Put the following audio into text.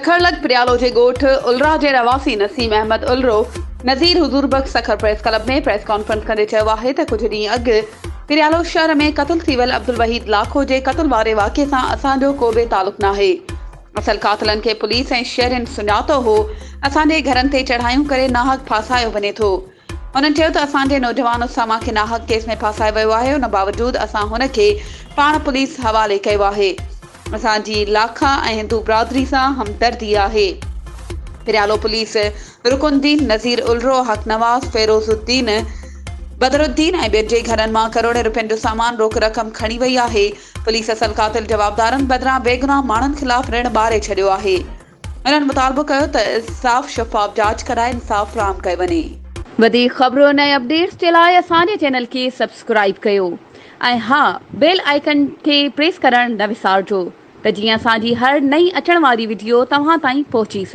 सखरलग प्रियालो जे ॻोठ उलरा जे रवासी नसीम अहमद उलरो नज़ीर हुज़ूरबग Sukkur press club में press conference करे चयो आहे त कुझु ॾींहं अॻु प्रियालो शहर में क़त्ल थी वियल अब्दुल वहीद लाखो जे क़त्ल वारे वाक़िए सां असांजो को बि तालुक़ नाहे। असल कातिलनि खे पुलिस ऐं शहरनि सुञातो हो। असांजे घरनि ते चढ़ायूं करे नाहक फासायो वञे थो। उन्हनि चयो त असांजे नौजवान उसामा खे नाहक केस में फासायो वियो आहे। उन बावजूद असां हुन खे पाण पुलिस हवाले कयो आहे। असांजी लाखा ऐं हिंदू बिरादरी सां हमदर्दी आहे। प्रियालो पुलिस रुकुनुद्दीन नज़ीर उलरो हक नवाज़ फेरोज़ुद्दीन बदरुद्दीन ऐं ॿियनि जे घरनि मां करोड़े रुपयनि जो सामान रोक रक़म खणी वई आहे। पुलिस असल कातिल जवाबदारनि बदिरां बेगुनाह माण्हुनि ख़िलाफ़ ऋण ॿारे छॾियो आहे। उन्हनि मुतालबो कयो त इंसाफ़ शफ़ाफ़ जांच कराए इंसाफ़ फ़राहम कयो वञे। वधीक ख़बरुनि ऐं अपडेट्स जे लाइ असांजे चैनल खे सब्सक्राइब कयो ऐं हा बेल आइकन खे प्रेस करणु न विसारिजो त जीअं असांजी हर नई अचण वारी वीडियो तव्हां ताईं पहुची सघे।